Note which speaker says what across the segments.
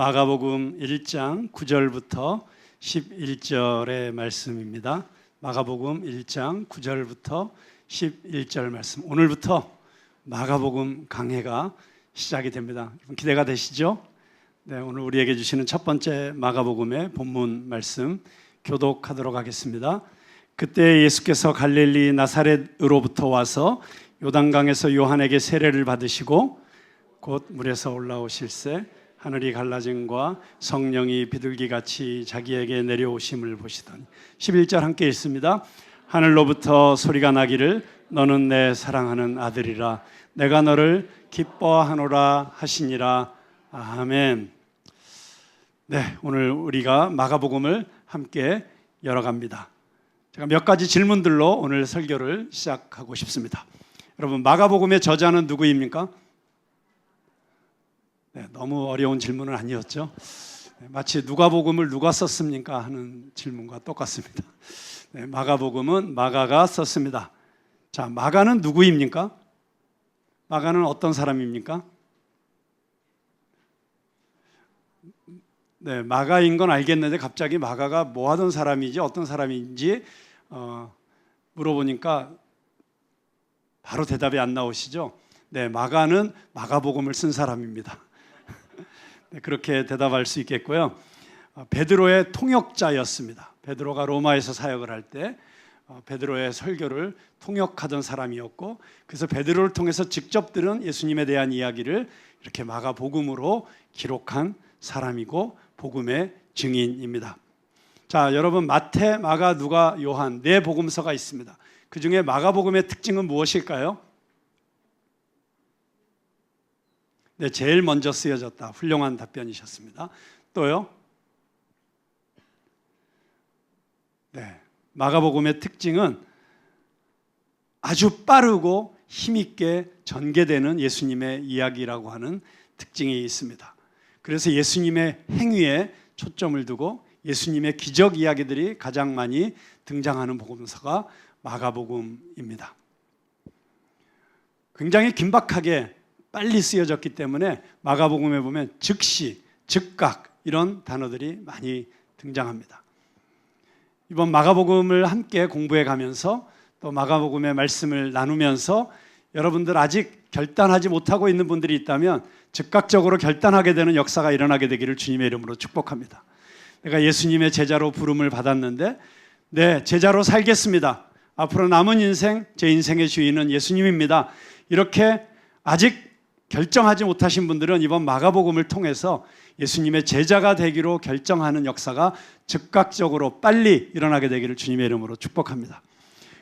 Speaker 1: 마가복음 1장 9절부터 11절의 말씀입니다. 마가복음 1장 9절부터 11절 말씀. 오늘부터 마가복음 강해가 시작이 됩니다. 기대가 되시죠? 네, 오늘 우리에게 주시는 첫 번째 마가복음의 본문 말씀 교독하도록 하겠습니다. 그때 예수께서 갈릴리 나사렛으로부터 와서 요단강에서 요한에게 세례를 받으시고 곧 물에서 올라오실새 하늘이 갈라짐과 성령이 비둘기같이 자기에게 내려오심을 보시더니 11절 함께 읽습니다. 하늘로부터 소리가 나기를 너는 내 사랑하는 아들이라 내가 너를 기뻐하노라 하시니라. 아멘. 네, 오늘 우리가 마가복음을 함께 열어갑니다. 제가 몇 가지 질문들로 오늘 설교를 시작하고 싶습니다. 여러분, 마가복음의 저자는 누구입니까? 네, 너무 어려운 질문은 아니었죠. 네, 마치 누가복음을 누가 썼습니까 하는 질문과 똑같습니다. 네, 마가복음은 마가가 썼습니다. 자, 마가는 누구입니까? 마가는 어떤 사람입니까? 네, 마가인 건 알겠는데 갑자기 마가가 뭐 하던 사람이지 어떤 사람인지 물어보니까 바로 대답이 안 나오시죠? 네, 마가는 마가복음을 쓴 사람입니다. 네, 그렇게 대답할 수 있겠고요. 베드로의 통역자였습니다. 베드로가 로마에서 사역을 할 때 베드로의 설교를 통역하던 사람이었고, 그래서 베드로를 통해서 직접 들은 예수님에 대한 이야기를 이렇게 마가복음으로 기록한 사람이고 복음의 증인입니다. 자, 여러분, 마태, 마가, 누가, 요한 네 복음서가 있습니다. 그 중에 마가복음의 특징은 무엇일까요? 네, 제일 먼저 쓰여졌다. 훌륭한 답변이셨습니다. 또요? 네, 마가복음의 특징은 아주 빠르고 힘있게 전개되는 예수님의 이야기라고 하는 특징이 있습니다. 그래서 예수님의 행위에 초점을 두고 예수님의 기적 이야기들이 가장 많이 등장하는 복음서가 마가복음입니다. 굉장히 긴박하게 빨리 쓰여졌기 때문에 마가복음에 보면 즉시, 즉각 이런 단어들이 많이 등장합니다. 이번 마가복음을 함께 공부해 가면서 또 마가복음의 말씀을 나누면서 여러분들 아직 결단하지 못하고 있는 분들이 있다면 즉각적으로 결단하게 되는 역사가 일어나게 되기를 주님의 이름으로 축복합니다. 내가 예수님의 제자로 부름을 받았는데 네, 제자로 살겠습니다. 앞으로 남은 인생, 제 인생의 주인은 예수님입니다. 이렇게 아직 결정하지 못하신 분들은 이번 마가복음을 통해서 예수님의 제자가 되기로 결정하는 역사가 즉각적으로 빨리 일어나게 되기를 주님의 이름으로 축복합니다.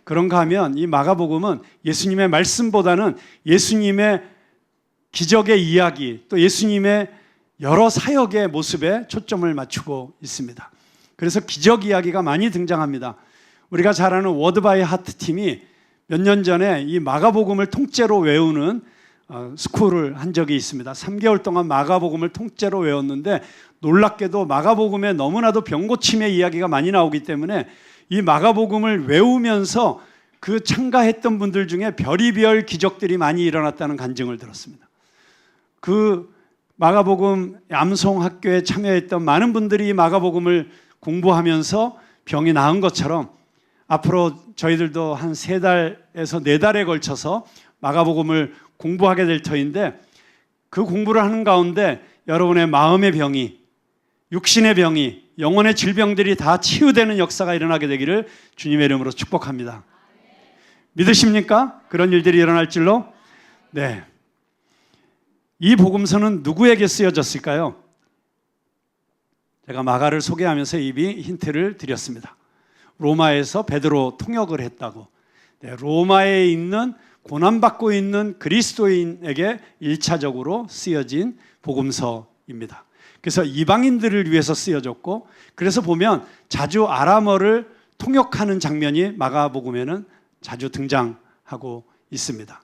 Speaker 1: 그런가 하면 이 마가복음은 예수님의 말씀보다는 예수님의 기적의 이야기, 또 예수님의 여러 사역의 모습에 초점을 맞추고 있습니다. 그래서 기적 이야기가 많이 등장합니다. 우리가 잘 아는 워드 바이 하트 팀이 몇 년 전에 이 마가복음을 통째로 외우는 스쿨을 한 적이 있습니다. 3개월 동안 마가복음을 통째로 외웠는데 놀랍게도 마가복음에 너무나도 병고침의 이야기가 많이 나오기 때문에 이 마가복음을 외우면서 그 참가했던 분들 중에 별의별 기적들이 많이 일어났다는 간증을 들었습니다. 그 마가복음 암송학교에 참여했던 많은 분들이 마가복음을 공부하면서 병이 나은 것처럼 앞으로 저희들도 한 3달에서 4달에 걸쳐서 마가복음을 공부하게 될 터인데 그 공부를 하는 가운데 여러분의 마음의 병이, 육신의 병이, 영혼의 질병들이 다 치유되는 역사가 일어나게 되기를 주님의 이름으로 축복합니다. 믿으십니까? 그런 일들이 일어날 줄로? 네. 이 복음서는 누구에게 쓰여졌을까요? 제가 마가를 소개하면서 이미 힌트를 드렸습니다. 로마에서 베드로 통역을 했다고. 네, 로마에 있는 고난받고 있는 그리스도인에게 1차적으로 쓰여진 복음서입니다. 그래서 이방인들을 위해서 쓰여졌고, 그래서 보면 자주 아람어를 통역하는 장면이 마가복음에는 자주 등장하고 있습니다.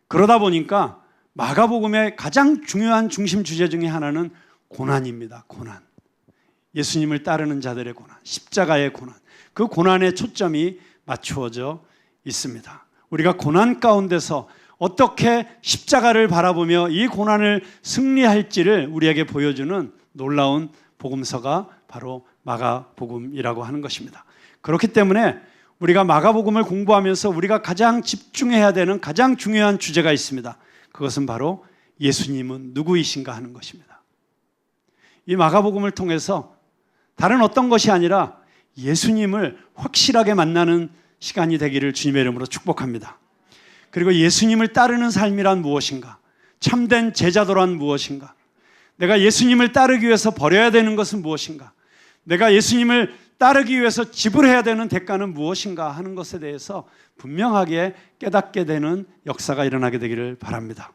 Speaker 1: 그러다 보니까 마가복음의 가장 중요한 중심 주제 중에 하나는 고난입니다. 고난. 예수님을 따르는 자들의 고난, 십자가의 고난. 그 고난의 초점이 맞추어져 있습니다. 우리가 고난 가운데서 어떻게 십자가를 바라보며 이 고난을 승리할지를 우리에게 보여주는 놀라운 복음서가 바로 마가복음이라고 하는 것입니다. 그렇기 때문에 우리가 마가복음을 공부하면서 우리가 가장 집중해야 되는 가장 중요한 주제가 있습니다. 그것은 바로 예수님은 누구이신가 하는 것입니다. 이 마가복음을 통해서 다른 어떤 것이 아니라 예수님을 확실하게 만나는 시간이 되기를 주님의 이름으로 축복합니다. 그리고 예수님을 따르는 삶이란 무엇인가? 참된 제자도란 무엇인가? 내가 예수님을 따르기 위해서 버려야 되는 것은 무엇인가? 내가 예수님을 따르기 위해서 지불해야 되는 대가는 무엇인가 하는 것에 대해서 분명하게 깨닫게 되는 역사가 일어나게 되기를 바랍니다.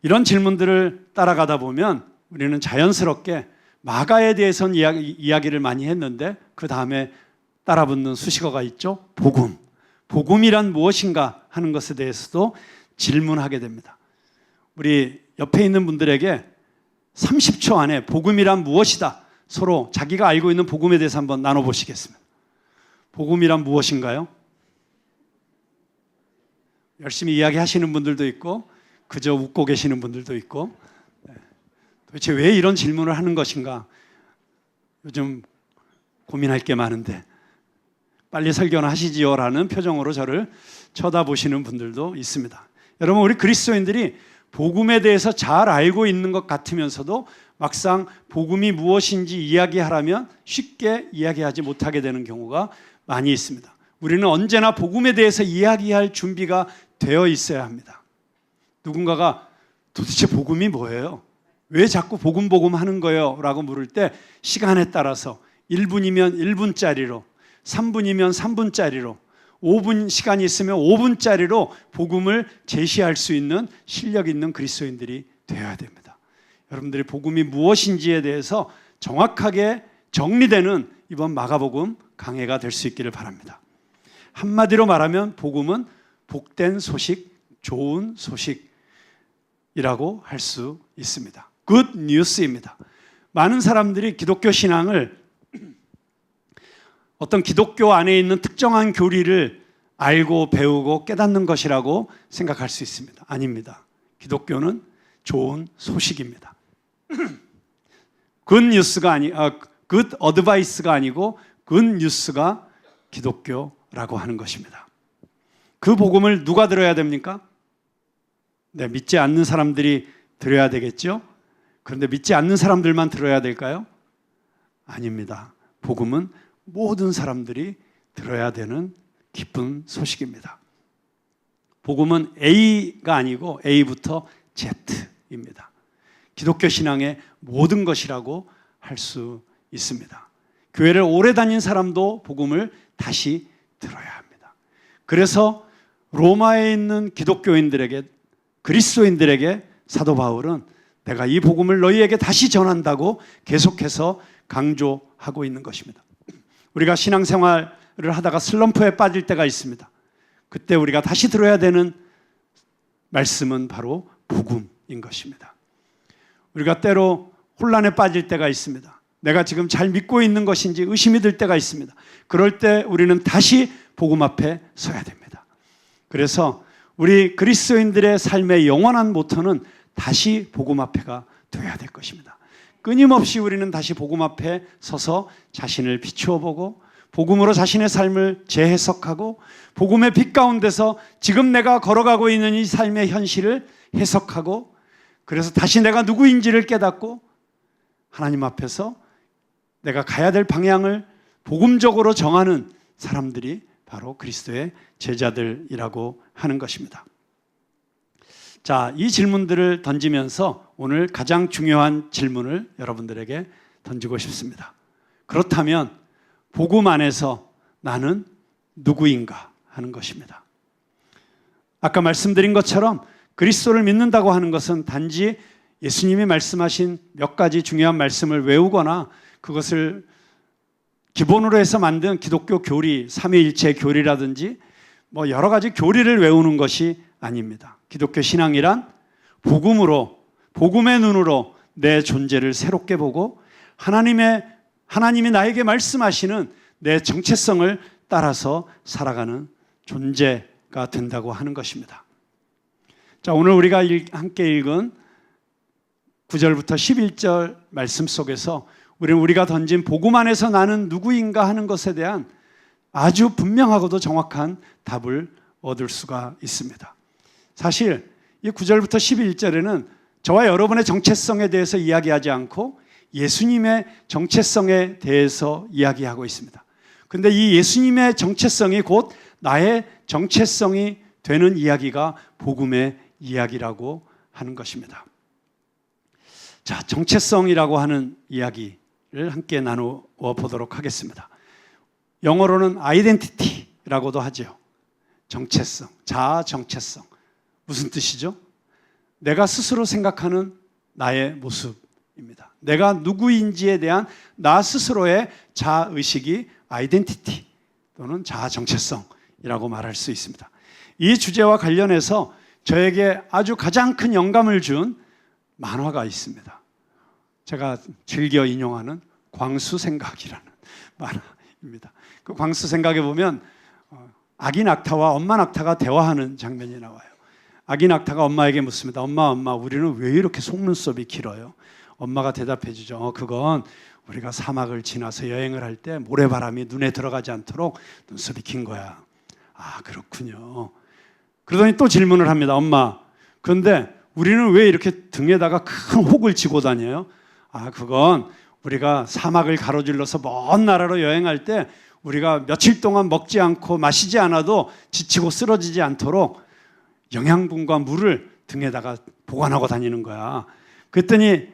Speaker 1: 이런 질문들을 따라가다 보면 우리는 자연스럽게 마가에 대해서는 이야기를 많이 했는데 그 다음에 따라붙는 수식어가 있죠. 복음. 복음이란 무엇인가 하는 것에 대해서도 질문하게 됩니다. 우리 옆에 있는 분들에게 30초 안에 복음이란 무엇이다. 서로 자기가 알고 있는 복음에 대해서 한번 나눠보시겠습니다. 복음이란 무엇인가요? 열심히 이야기하시는 분들도 있고 그저 웃고 계시는 분들도 있고 도대체 왜 이런 질문을 하는 것인가? 요즘 고민할 게 많은데 빨리 설교는 하시지요 라는 표정으로 저를 쳐다보시는 분들도 있습니다. 여러분, 우리 그리스도인들이 복음에 대해서 잘 알고 있는 것 같으면서도 막상 복음이 무엇인지 이야기하라면 쉽게 이야기하지 못하게 되는 경우가 많이 있습니다. 우리는 언제나 복음에 대해서 이야기할 준비가 되어 있어야 합니다. 누군가가 도대체 복음이 뭐예요? 왜 자꾸 복음 하는 거예요? 라고 물을 때 시간에 따라서 1분이면 1분짜리로, 3분이면 3분짜리로, 5분 시간이 있으면 5분짜리로 복음을 제시할 수 있는 실력 있는 그리스도인들이 되어야 됩니다. 여러분들이 복음이 무엇인지에 대해서 정확하게 정리되는 이번 마가복음 강해가 될 수 있기를 바랍니다. 한마디로 말하면 복음은 복된 소식, 좋은 소식이라고 할 수 있습니다. 굿 뉴스입니다. 많은 사람들이 기독교 신앙을 어떤 기독교 안에 있는 특정한 교리를 알고 배우고 깨닫는 것이라고 생각할 수 있습니다. 아닙니다. 기독교는 좋은 소식입니다. 굿 어드바이스가 아니고 굿 뉴스가 기독교라고 하는 것입니다. 그 복음을 누가 들어야 됩니까? 네, 믿지 않는 사람들이 들어야 되겠죠? 그런데 믿지 않는 사람들만 들어야 될까요? 아닙니다. 복음은 모든 사람들이 들어야 되는 기쁜 소식입니다. 복음은 A가 아니고 A부터 Z입니다. 기독교 신앙의 모든 것이라고 할 수 있습니다. 교회를 오래 다닌 사람도 복음을 다시 들어야 합니다. 그래서 로마에 있는 기독교인들에게, 그리스도인들에게 사도 바울은 내가 이 복음을 너희에게 다시 전한다고 계속해서 강조하고 있는 것입니다. 우리가 신앙생활을 하다가 슬럼프에 빠질 때가 있습니다. 그때 우리가 다시 들어야 되는 말씀은 바로 복음인 것입니다. 우리가 때로 혼란에 빠질 때가 있습니다. 내가 지금 잘 믿고 있는 것인지 의심이 들 때가 있습니다. 그럴 때 우리는 다시 복음 앞에 서야 됩니다. 그래서 우리 그리스도인들의 삶의 영원한 모토는 다시 복음 앞에가 되어야 될 것입니다. 끊임없이 우리는 다시 복음 앞에 서서 자신을 비추어 보고 복음으로 자신의 삶을 재해석하고 복음의 빛 가운데서 지금 내가 걸어가고 있는 이 삶의 현실을 해석하고 그래서 다시 내가 누구인지를 깨닫고 하나님 앞에서 내가 가야 될 방향을 복음적으로 정하는 사람들이 바로 그리스도의 제자들이라고 하는 것입니다. 자, 이 질문들을 던지면서 오늘 가장 중요한 질문을 여러분들에게 던지고 싶습니다. 그렇다면 복음 안에서 나는 누구인가 하는 것입니다. 아까 말씀드린 것처럼 그리스도를 믿는다고 하는 것은 단지 예수님이 말씀하신 몇 가지 중요한 말씀을 외우거나 그것을 기본으로 해서 만든 기독교 교리, 삼위일체 교리라든지 뭐 여러 가지 교리를 외우는 것이 아닙니다. 기독교 신앙이란 복음으로, 복음의 눈으로 내 존재를 새롭게 보고 하나님이 나에게 말씀하시는 내 정체성을 따라서 살아가는 존재가 된다고 하는 것입니다. 자, 오늘 우리가 함께 읽은 9절부터 11절 말씀 속에서 우리는 우리가 던진 복음 안에서 나는 누구인가 하는 것에 대한 아주 분명하고도 정확한 답을 얻을 수가 있습니다. 사실 이 9절부터 11절에는 저와 여러분의 정체성에 대해서 이야기하지 않고 예수님의 정체성에 대해서 이야기하고 있습니다. 그런데 이 예수님의 정체성이 곧 나의 정체성이 되는 이야기가 복음의 이야기라고 하는 것입니다. 자, 정체성이라고 하는 이야기를 함께 나누어 보도록 하겠습니다. 영어로는 아이덴티티라고도 하죠. 정체성, 자아 정체성. 무슨 뜻이죠? 내가 스스로 생각하는 나의 모습입니다. 내가 누구인지에 대한 나 스스로의 자아의식이 아이덴티티 또는 자아 정체성이라고 말할 수 있습니다. 이 주제와 관련해서 저에게 아주 가장 큰 영감을 준 만화가 있습니다. 제가 즐겨 인용하는 광수생각이라는 만화입니다. 그 광수생각에 보면 아기 낙타와 엄마 낙타가 대화하는 장면이 나와요. 아기 낙타가 엄마에게 묻습니다. 엄마, 우리는 왜 이렇게 속눈썹이 길어요? 엄마가 대답해 주죠. 그건 우리가 사막을 지나서 여행을 할 때 모래바람이 눈에 들어가지 않도록 눈썹이 긴 거야. 아, 그렇군요. 그러더니 또 질문을 합니다. 엄마, 그런데 우리는 왜 이렇게 등에다가 큰 혹을 지고 다녀요? 아, 그건 우리가 사막을 가로질러서 먼 나라로 여행할 때 우리가 며칠 동안 먹지 않고 마시지 않아도 지치고 쓰러지지 않도록 영양분과 물을 등에다가 보관하고 다니는 거야. 그랬더니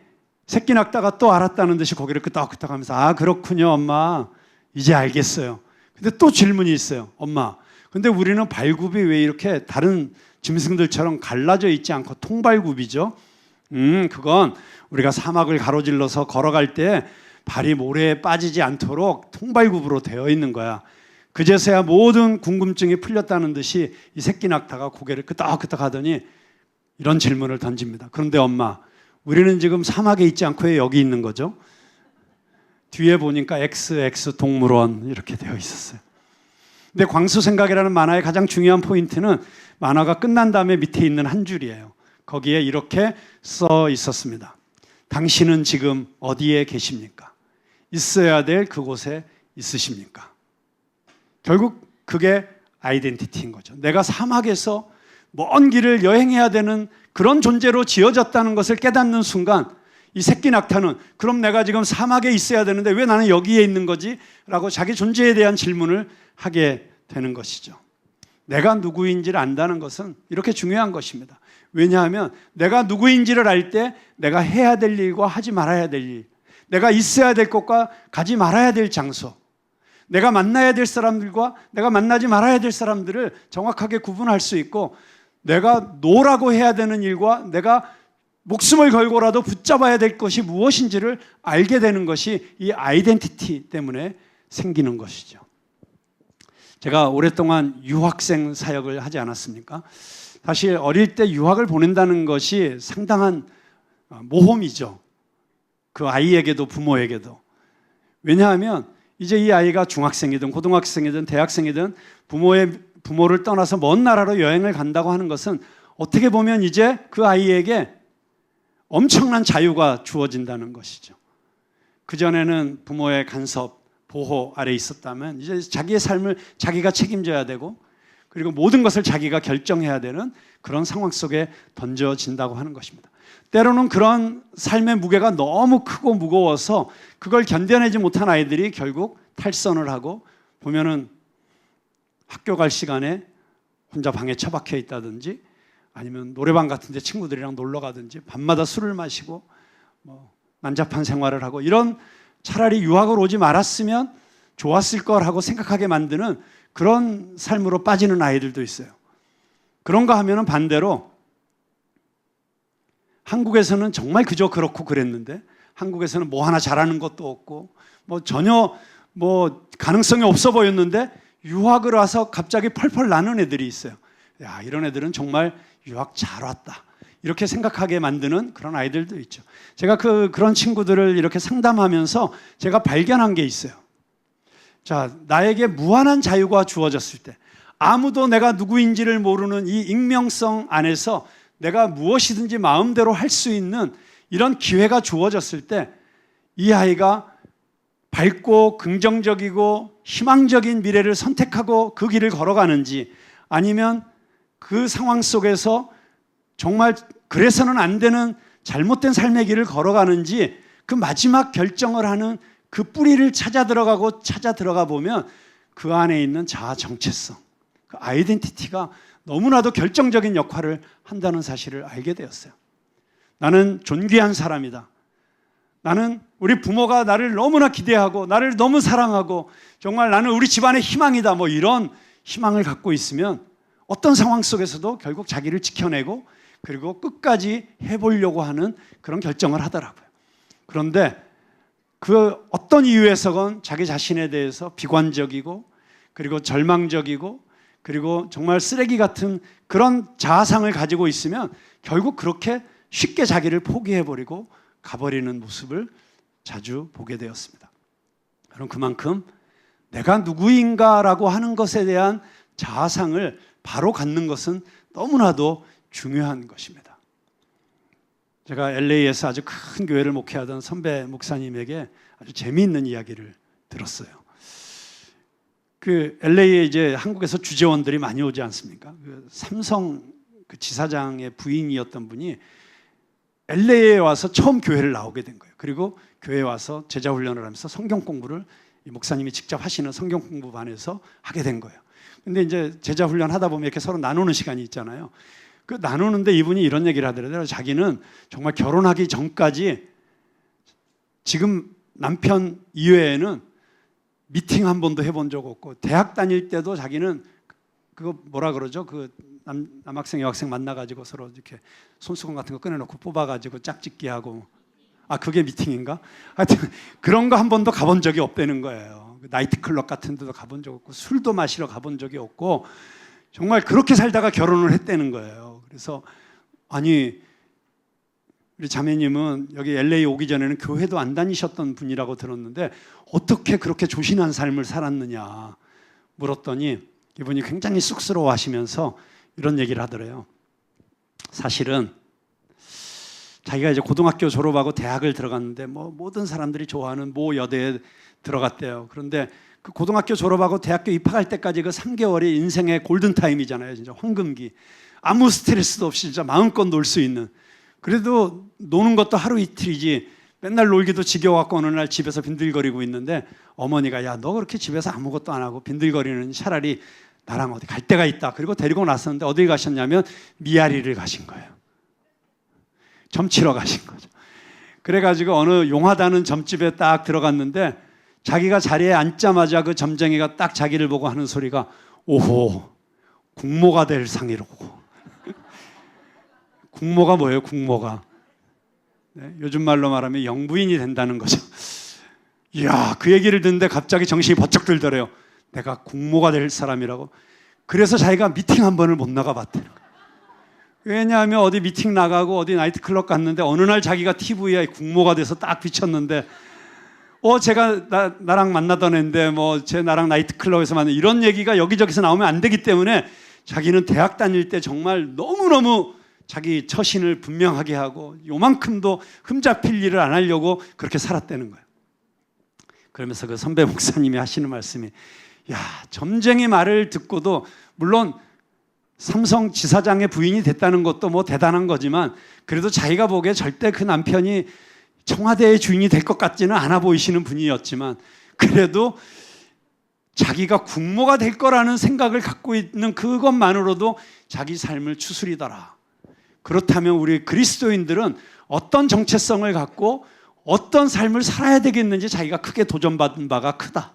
Speaker 1: 새끼 낙타가 또 알았다는 듯이 고개를 끄덕끄덕 하면서 아, 그렇군요, 엄마. 이제 알겠어요. 근데 또 질문이 있어요. 엄마, 근데 우리는 발굽이 왜 이렇게 다른 짐승들처럼 갈라져 있지 않고 통발굽이죠? 그건 우리가 사막을 가로질러서 걸어갈 때 발이 모래에 빠지지 않도록 통발굽으로 되어 있는 거야. 그제서야 모든 궁금증이 풀렸다는 듯이 이 새끼 낙타가 고개를 끄덕끄덕 하더니 이런 질문을 던집니다. 그런데 엄마, 우리는 지금 사막에 있지 않고 왜 여기 있는 거죠? 뒤에 보니까 XX 동물원 이렇게 되어 있었어요. 근데 광수생각이라는 만화의 가장 중요한 포인트는 만화가 끝난 다음에 밑에 있는 한 줄이에요. 거기에 이렇게 써 있었습니다. 당신은 지금 어디에 계십니까? 있어야 될 그곳에 있으십니까? 결국 그게 아이덴티티인 거죠. 내가 사막에서 먼 길을 여행해야 되는 그런 존재로 지어졌다는 것을 깨닫는 순간 이 새끼 낙타는 그럼 내가 지금 사막에 있어야 되는데 왜 나는 여기에 있는 거지? 라고 자기 존재에 대한 질문을 하게 되는 것이죠. 내가 누구인지를 안다는 것은 이렇게 중요한 것입니다. 왜냐하면 내가 누구인지를 알 때 내가 해야 될 일과 하지 말아야 될 일, 내가 있어야 될 곳과 가지 말아야 될 장소, 내가 만나야 될 사람들과 내가 만나지 말아야 될 사람들을 정확하게 구분할 수 있고 내가 노라고 해야 되는 일과 내가 목숨을 걸고라도 붙잡아야 될 것이 무엇인지를 알게 되는 것이 이 아이덴티티 때문에 생기는 것이죠. 제가 오랫동안 유학생 사역을 하지 않았습니까? 사실 어릴 때 유학을 보낸다는 것이 상당한 모험이죠. 그 아이에게도 부모에게도. 왜냐하면 이제 이 아이가 중학생이든 고등학생이든 대학생이든 부모를 떠나서 먼 나라로 여행을 간다고 하는 것은 어떻게 보면 이제 그 아이에게 엄청난 자유가 주어진다는 것이죠. 그전에는 부모의 간섭, 보호 아래 있었다면 이제 자기의 삶을 자기가 책임져야 되고 그리고 모든 것을 자기가 결정해야 되는 그런 상황 속에 던져진다고 하는 것입니다. 때로는 그런 삶의 무게가 너무 크고 무거워서 그걸 견뎌내지 못한 아이들이 결국 탈선을 하고 보면은 학교 갈 시간에 혼자 방에 처박혀 있다든지 아니면 노래방 같은 데 친구들이랑 놀러 가든지 밤마다 술을 마시고 난잡한 생활을 하고 이런 차라리 유학을 오지 말았으면 좋았을 걸 하고 생각하게 만드는 그런 삶으로 빠지는 아이들도 있어요. 그런가 하면은 반대로 한국에서는 정말 그저 그렇고 그랬는데 한국에서는 뭐 하나 잘하는 것도 없고 전혀 가능성이 없어 보였는데 유학을 와서 갑자기 펄펄 나는 애들이 있어요. 야, 이런 애들은 정말 유학 잘 왔다. 이렇게 생각하게 만드는 그런 아이들도 있죠. 제가 그런 친구들을 이렇게 상담하면서 제가 발견한 게 있어요. 자, 나에게 무한한 자유가 주어졌을 때 아무도 내가 누구인지를 모르는 이 익명성 안에서 내가 무엇이든지 마음대로 할 수 있는 이런 기회가 주어졌을 때 이 아이가 밝고 긍정적이고 희망적인 미래를 선택하고 그 길을 걸어가는지, 아니면 그 상황 속에서 정말 그래서는 안 되는 잘못된 삶의 길을 걸어가는지, 그 마지막 결정을 하는 그 뿌리를 찾아 들어가 보면 그 안에 있는 자아 정체성, 그 아이덴티티가 너무나도 결정적인 역할을 한다는 사실을 알게 되었어요. 나는 존귀한 사람이다. 나는 우리 부모가 나를 너무나 기대하고 나를 너무 사랑하고 정말 나는 우리 집안의 희망이다. 뭐 이런 희망을 갖고 있으면 어떤 상황 속에서도 결국 자기를 지켜내고 그리고 끝까지 해보려고 하는 그런 결정을 하더라고요. 그런데 그 어떤 이유에서건 자기 자신에 대해서 비관적이고 그리고 절망적이고 그리고 정말 쓰레기 같은 그런 자아상을 가지고 있으면 결국 그렇게 쉽게 자기를 포기해버리고 가버리는 모습을 자주 보게 되었습니다. 그럼 그만큼 내가 누구인가라고 하는 것에 대한 자아상을 바로 갖는 것은 너무나도 중요한 것입니다. 제가 LA에서 아주 큰 교회를 목회하던 선배 목사님에게 아주 재미있는 이야기를 들었어요. 그 LA에 이제 한국에서 주재원들이 많이 오지 않습니까? 그 삼성 그 지사장의 부인이었던 분이 LA에 와서 처음 교회를 나오게 된 거예요. 그리고 교회에 와서 제자 훈련을 하면서 성경 공부를 이 목사님이 직접 하시는 성경 공부반에서 하게 된 거예요. 근데 이제 제자 훈련 하다 보면 이렇게 서로 나누는 시간이 있잖아요. 그 나누는데 이분이 이런 얘기를 하더라고요. 자기는 정말 결혼하기 전까지 지금 남편 이외에는 미팅 한 번도 해본 적 없고, 대학 다닐 때도 자기는 그거 뭐라 그러죠? 그 남학생 여학생 만나가지고 서로 이렇게 손수건 같은 거 꺼내놓고 뽑아가지고 짝짓기 하고, 아 그게 미팅인가? 하여튼 그런 거 한 번도 가본 적이 없다는 거예요. 나이트클럽 같은 데도 가본 적 없고 술도 마시러 가본 적이 없고 정말 그렇게 살다가 결혼을 했다는 거예요. 그래서 아니 우리 자매님은 여기 LA 오기 전에는 교회도 안 다니셨던 분이라고 들었는데 어떻게 그렇게 조신한 삶을 살았느냐 물었더니 이분이 굉장히 쑥스러워하시면서 이런 얘기를 하더래요. 사실은 자기가 이제 고등학교 졸업하고 대학을 들어갔는데 뭐 모든 사람들이 좋아하는 모 여대에 들어갔대요. 그런데 그 고등학교 졸업하고 대학교 입학할 때까지 그 3개월이 인생의 골든타임이잖아요. 진짜 황금기. 아무 스트레스도 없이 진짜 마음껏 놀 수 있는. 그래도 노는 것도 하루 이틀이지 맨날 놀기도 지겨워갖고 어느 날 집에서 빈들거리고 있는데 어머니가 야, 너 그렇게 집에서 아무것도 안 하고 빈들거리는 차라리 나랑 어디 갈 데가 있다. 그리고 데리고 나섰는데 어디 가셨냐면 미아리를 가신 거예요. 점치러 가신 거죠. 그래가지고 어느 용하다는 점집에 딱 들어갔는데 자기가 자리에 앉자마자 그 점쟁이가 딱 자기를 보고 하는 소리가 오호 국모가 될 상이로고. 국모가 뭐예요? 국모가 네, 요즘 말로 말하면 영부인이 된다는 거죠. 이야, 그 얘기를 듣는데 갑자기 정신이 번쩍 들더래요. 내가 국모가 될 사람이라고. 그래서 자기가 미팅 한 번을 못 나가봤대요. 왜냐하면 어디 미팅 나가고 어디 나이트클럽 갔는데 어느 날 자기가 TV에 국모가 돼서 딱 비쳤는데 제가 나랑 만나던 애인데 뭐 쟤 나랑 나이트클럽에서 만난 이런 얘기가 여기저기서 나오면 안 되기 때문에 자기는 대학 다닐 때 정말 너무너무 자기 처신을 분명하게 하고 요만큼도 흠잡힐 일을 안 하려고 그렇게 살았다는 거예요. 그러면서 그 선배 목사님이 하시는 말씀이 야, 점쟁이 말을 듣고도 물론 삼성 지사장의 부인이 됐다는 것도 뭐 대단한 거지만 그래도 자기가 보기에 절대 그 남편이 청와대의 주인이 될 것 같지는 않아 보이시는 분이었지만 그래도 자기가 국모가 될 거라는 생각을 갖고 있는 그것만으로도 자기 삶을 추스리더라. 그렇다면 우리 그리스도인들은 어떤 정체성을 갖고 어떤 삶을 살아야 되겠는지 자기가 크게 도전받은 바가 크다.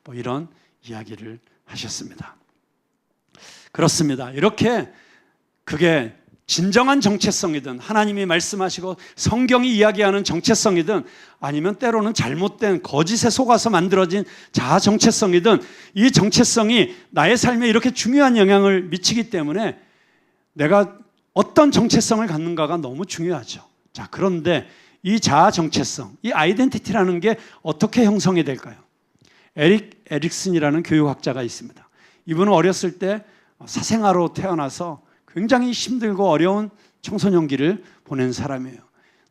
Speaker 1: 뭐 이런 이야기를 하셨습니다. 그렇습니다. 이렇게 그게 진정한 정체성이든 하나님이 말씀하시고 성경이 이야기하는 정체성이든 아니면 때로는 잘못된 거짓에 속아서 만들어진 자아 정체성이든 이 정체성이 나의 삶에 이렇게 중요한 영향을 미치기 때문에 내가 어떤 정체성을 갖는가가 너무 중요하죠. 자, 그런데 이 자아 정체성, 이 아이덴티티라는 게 어떻게 형성이 될까요? 에릭 에릭슨이라는 교육학자가 있습니다. 이분은 어렸을 때 사생아로 태어나서 굉장히 힘들고 어려운 청소년기를 보낸 사람이에요.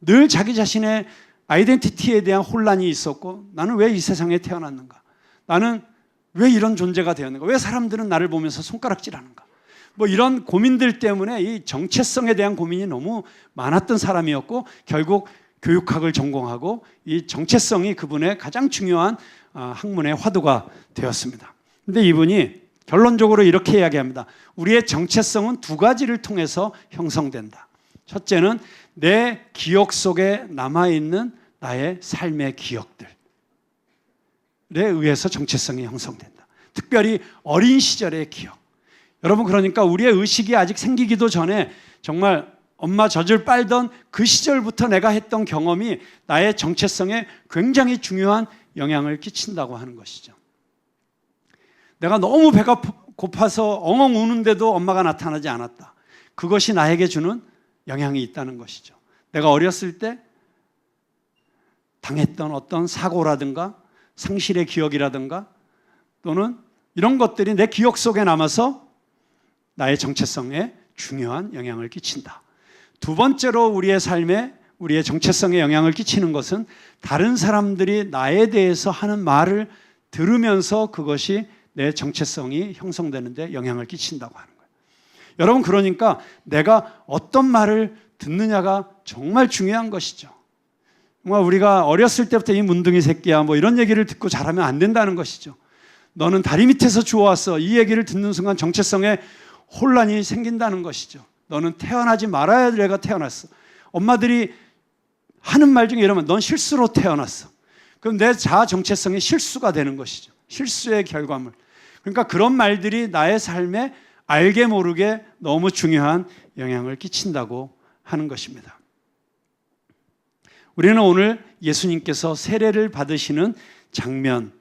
Speaker 1: 늘 자기 자신의 아이덴티티에 대한 혼란이 있었고, 나는 왜 이 세상에 태어났는가? 나는 왜 이런 존재가 되었는가? 왜 사람들은 나를 보면서 손가락질하는가? 뭐 이런 고민들 때문에 이 정체성에 대한 고민이 너무 많았던 사람이었고, 결국 교육학을 전공하고 이 정체성이 그분의 가장 중요한 학문의 화두가 되었습니다. 근데 이분이 결론적으로 이렇게 이야기합니다. 우리의 정체성은 두 가지를 통해서 형성된다. 첫째는 내 기억 속에 남아있는 나의 삶의 기억들에 의해서 정체성이 형성된다. 특별히 어린 시절의 기억. 여러분, 그러니까 우리의 의식이 아직 생기기도 전에 정말 엄마 젖을 빨던 그 시절부터 내가 했던 경험이 나의 정체성에 굉장히 중요한 영향을 끼친다고 하는 것이죠. 내가 너무 배가 고파서 엉엉 우는데도 엄마가 나타나지 않았다. 그것이 나에게 주는 영향이 있다는 것이죠. 내가 어렸을 때 당했던 어떤 사고라든가 상실의 기억이라든가 또는 이런 것들이 내 기억 속에 남아서 나의 정체성에 중요한 영향을 끼친다. 두 번째로 우리의 삶에 우리의 정체성에 영향을 끼치는 것은 다른 사람들이 나에 대해서 하는 말을 들으면서 그것이 내 정체성이 형성되는 데 영향을 끼친다고 하는 거예요. 여러분, 그러니까 내가 어떤 말을 듣느냐가 정말 중요한 것이죠. 정말 우리가 어렸을 때부터 이 문둥이 새끼야 뭐 이런 얘기를 듣고 자라면 안 된다는 것이죠. 너는 다리 밑에서 주워왔어. 이 얘기를 듣는 순간 정체성에 혼란이 생긴다는 것이죠. 너는 태어나지 말아야 될 애가 태어났어. 엄마들이 하는 말 중에 이러면 넌 실수로 태어났어. 그럼 내 자아 정체성이 실수가 되는 것이죠. 실수의 결과물. 그러니까 그런 말들이 나의 삶에 알게 모르게 너무 중요한 영향을 끼친다고 하는 것입니다. 우리는 오늘 예수님께서 세례를 받으시는 장면을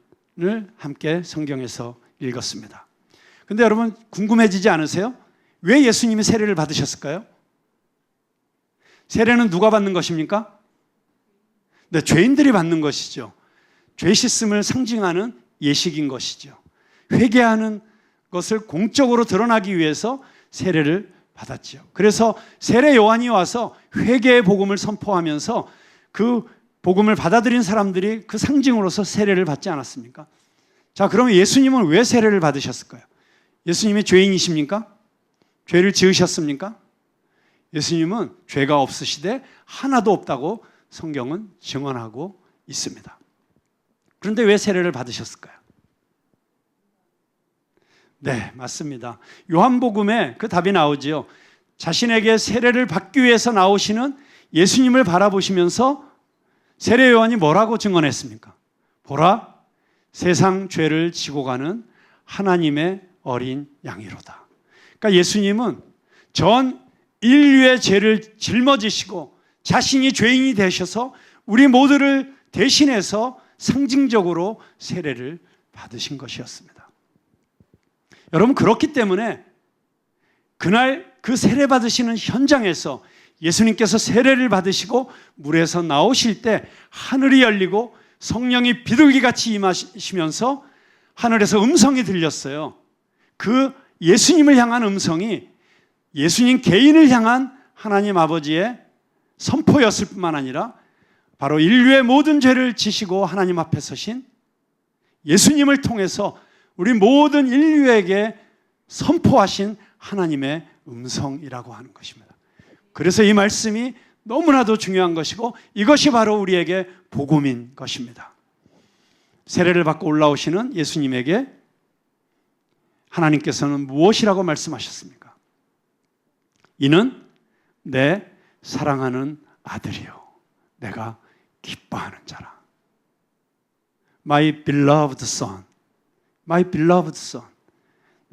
Speaker 1: 함께 성경에서 읽었습니다. 근데 여러분, 궁금해지지 않으세요? 왜 예수님이 세례를 받으셨을까요? 세례는 누가 받는 것입니까? 네, 죄인들이 받는 것이죠. 죄 씻음을 상징하는 예식인 것이죠. 회개하는 것을 공적으로 드러나기 위해서 세례를 받았죠. 그래서 세례 요한이 와서 회개의 복음을 선포하면서 그 복음을 받아들인 사람들이 그 상징으로서 세례를 받지 않았습니까? 자, 그러면 예수님은 왜 세례를 받으셨을까요? 예수님이 죄인이십니까? 죄를 지으셨습니까? 예수님은 죄가 없으시되 하나도 없다고 성경은 증언하고 있습니다. 그런데 왜 세례를 받으셨을까요? 네, 맞습니다. 요한복음에 그 답이 나오지요. 자신에게 세례를 받기 위해서 나오시는 예수님을 바라보시면서 세례 요한이 뭐라고 증언했습니까? 보라, 세상 죄를 지고 가는 하나님의 어린 양이로다. 그러니까 예수님은 전 인류의 죄를 짊어지시고 자신이 죄인이 되셔서 우리 모두를 대신해서 상징적으로 세례를 받으신 것이었습니다. 여러분, 그렇기 때문에 그날 그 세례 받으시는 현장에서 예수님께서 세례를 받으시고 물에서 나오실 때 하늘이 열리고 성령이 비둘기같이 임하시면서 하늘에서 음성이 들렸어요. 그 예수님을 향한 음성이 예수님 개인을 향한 하나님 아버지의 선포였을 뿐만 아니라 바로 인류의 모든 죄를 지시고 하나님 앞에 서신 예수님을 통해서 우리 모든 인류에게 선포하신 하나님의 음성이라고 하는 것입니다. 그래서 이 말씀이 너무나도 중요한 것이고 이것이 바로 우리에게 복음인 것입니다. 세례를 받고 올라오시는 예수님에게 하나님께서는 무엇이라고 말씀하셨습니까? 이는 내 사랑하는 아들이요 내가 기뻐하는 자라. My beloved son. My beloved son.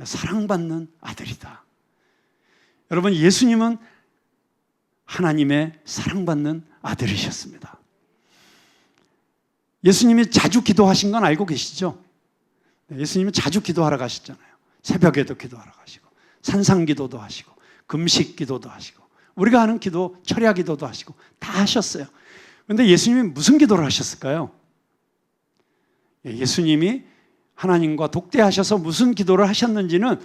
Speaker 1: 사랑받는 아들이다. 여러분, 예수님은 하나님의 사랑받는 아들이셨습니다. 예수님이 자주 기도하신 건 알고 계시죠? 예수님은 자주 기도하러 가셨잖아요. 새벽에도 기도하러 가시고 산상기도도 하시고 금식 기도도 하시고 우리가 하는 기도, 철야 기도도 하시고 다 하셨어요. 그런데 예수님이 무슨 기도를 하셨을까요? 예수님이 하나님과 독대하셔서 무슨 기도를 하셨는지는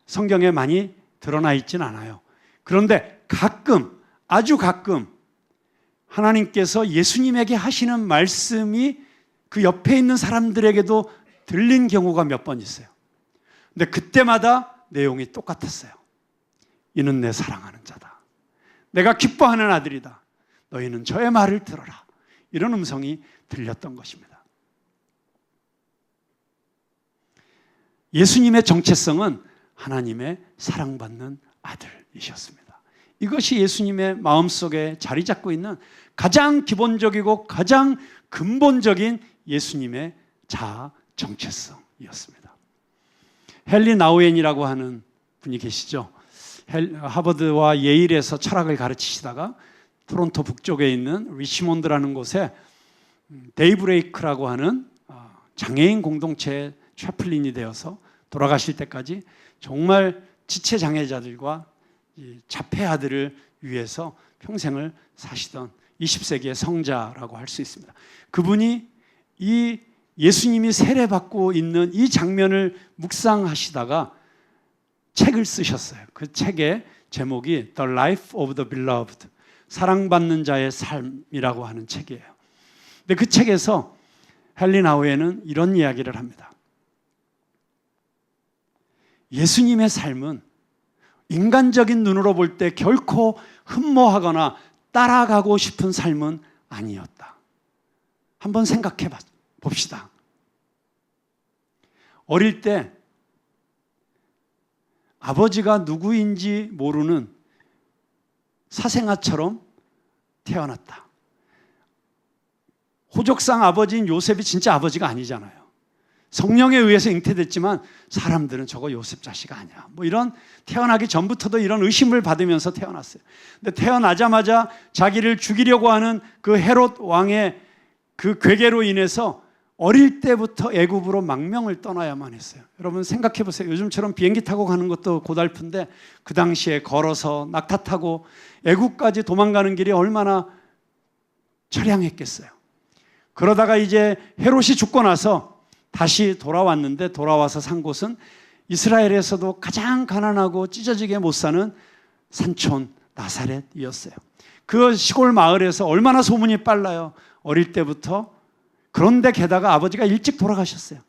Speaker 1: 성경에 많이 드러나 있진 않아요. 그런데 가끔 아주 가끔 하나님께서 예수님에게 하시는 말씀이 그 옆에 있는 사람들에게도 들린 경우가 몇 번 있어요. 근데 그때마다 내용이 똑같았어요. 이는 내 사랑하는 자다. 내가 기뻐하는 아들이다. 너희는 저의 말을 들어라. 이런 음성이 들렸던 것입니다. 예수님의 정체성은 하나님의 사랑받는 아들이셨습니다. 이것이 예수님의 마음속에 자리 잡고 있는 가장 기본적이고 가장 근본적인 예수님의 자아 정체성이었습니다. 헨리 나우엔이라고 하는 분이 계시죠. 하버드와 예일에서 철학을 가르치시다가 토론토 북쪽에 있는 리치몬드라는 곳에 데이브레이크라고 하는 장애인 공동체의 채플린이 되어서 돌아가실 때까지 정말 지체장애자들과 자폐아들을 위해서 평생을 사시던 20세기의 성자라고 할 수 있습니다. 그분이 이 예수님이 세례받고 있는 이 장면을 묵상하시다가 책을 쓰셨어요. 그 책의 제목이 The Life of the Beloved, 사랑받는 자의 삶이라고 하는 책이에요. 근데 그 책에서 헨리 나우엔은 이런 이야기를 합니다. 예수님의 삶은 인간적인 눈으로 볼 때 결코 흠모하거나 따라가고 싶은 삶은 아니었다. 한번 생각해 봅시다. 어릴 때 아버지가 누구인지 모르는 사생아처럼 태어났다. 호적상 아버지인 요셉이 진짜 아버지가 아니잖아요. 성령에 의해서 잉태됐지만 사람들은 저거 요셉 자식 아니야. 뭐 이런 태어나기 전부터도 이런 의심을 받으면서 태어났어요. 근데 태어나자마자 자기를 죽이려고 하는 그 헤롯 왕의 그 괴계로 인해서 어릴 때부터 애굽으로 망명을 떠나야만 했어요. 여러분 생각해 보세요. 요즘처럼 비행기 타고 가는 것도 고달픈데 그 당시에 걸어서 낙타 타고 애굽까지 도망가는 길이 얼마나 처량했겠어요. 그러다가 이제 헤롯이 죽고 나서 다시 돌아왔는데 돌아와서 산 곳은 이스라엘에서도 가장 가난하고 찢어지게 못 사는 산촌 나사렛이었어요. 그 시골 마을에서 얼마나 소문이 빨라요. 어릴 때부터. 그런데 게다가 아버지가 일찍 돌아가셨어요.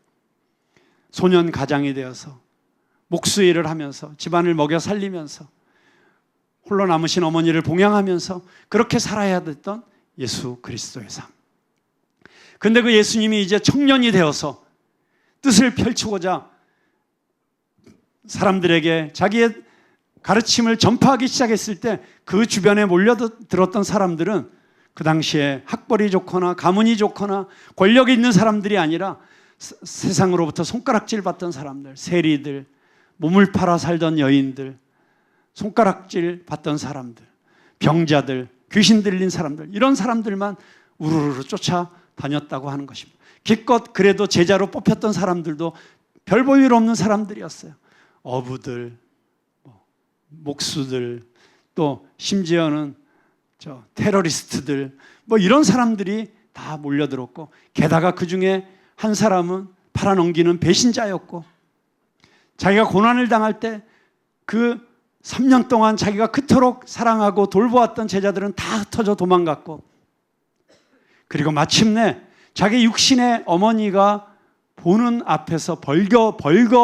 Speaker 1: 소년 가장이 되어서 목수일을 하면서 집안을 먹여 살리면서 홀로 남으신 어머니를 봉양하면서 그렇게 살아야 됐던 예수 그리스도의 삶. 근데 그 예수님이 이제 청년이 되어서 뜻을 펼치고자 사람들에게 자기의 가르침을 전파하기 시작했을 때 그 주변에 몰려들었던 사람들은 그 당시에 학벌이 좋거나 가문이 좋거나 권력이 있는 사람들이 아니라 세상으로부터 손가락질 받던 사람들, 세리들, 몸을 팔아 살던 여인들, 손가락질 받던 사람들, 병자들, 귀신 들린 사람들, 이런 사람들만 우르르 쫓아다녔다고 하는 것입니다. 기껏 그래도 제자로 뽑혔던 사람들도 별 볼 일 없는 사람들이었어요. 어부들, 목수들, 또 심지어는 테러리스트들, 이런 사람들이 다 몰려들었고, 게다가 그 중에 한 사람은 팔아넘기는 배신자였고, 자기가 고난을 당할 때 그 3년 동안 자기가 그토록 사랑하고 돌보았던 제자들은 다 흩어져 도망갔고, 그리고 마침내 자기 육신의 어머니가 보는 앞에서 벌거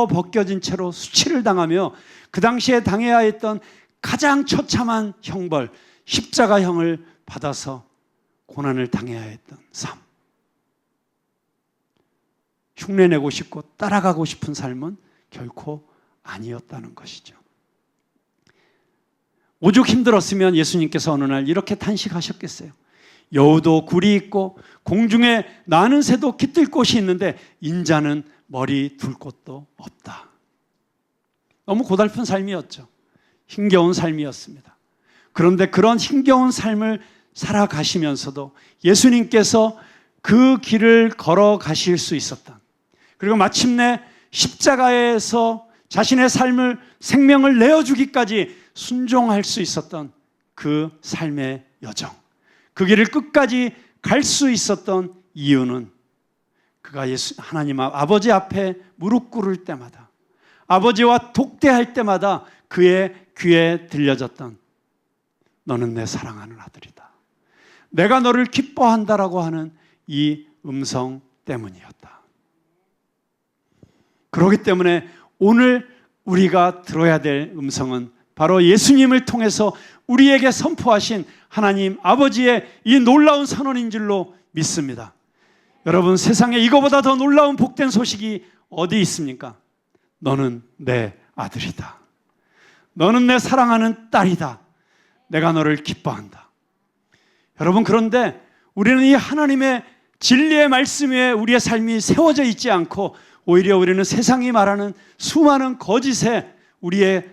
Speaker 1: 벗겨진 채로 수치를 당하며 그 당시에 당해야 했던 가장 처참한 형벌, 십자가형을 받아서 고난을 당해야 했던 삶. 흉내내고 싶고 따라가고 싶은 삶은 결코 아니었다는 것이죠. 오죽 힘들었으면 예수님께서 어느 날 이렇게 탄식하셨겠어요. 여우도 굴이 있고 공중에 나는 새도 깃들 곳이 있는데 인자는 머리 둘 곳도 없다. 너무 고달픈 삶이었죠. 힘겨운 삶이었습니다. 그런데 그런 힘겨운 삶을 살아가시면서도 예수님께서 그 길을 걸어가실 수 있었던, 그리고 마침내 십자가에서 자신의 삶을, 생명을 내어주기까지 순종할 수 있었던 그 삶의 여정, 그 길을 끝까지 갈 수 있었던 이유는 그가 하나님 아버지 앞에 무릎 꿇을 때마다, 아버지와 독대할 때마다 그의 귀에 들려졌던 너는 내 사랑하는 아들이다. 내가 너를 기뻐한다라고 하는 이 음성 때문이었다. 그렇기 때문에 오늘 우리가 들어야 될 음성은 바로 예수님을 통해서 우리에게 선포하신 하나님 아버지의 이 놀라운 선언인 줄로 믿습니다. 여러분, 세상에 이거보다 더 놀라운 복된 소식이 어디 있습니까? 너는 내 아들이다. 너는 내 사랑하는 딸이다. 내가 너를 기뻐한다. 여러분, 그런데 우리는 이 하나님의 진리의 말씀 위에 우리의 삶이 세워져 있지 않고 오히려 우리는 세상이 말하는 수많은 거짓에 우리의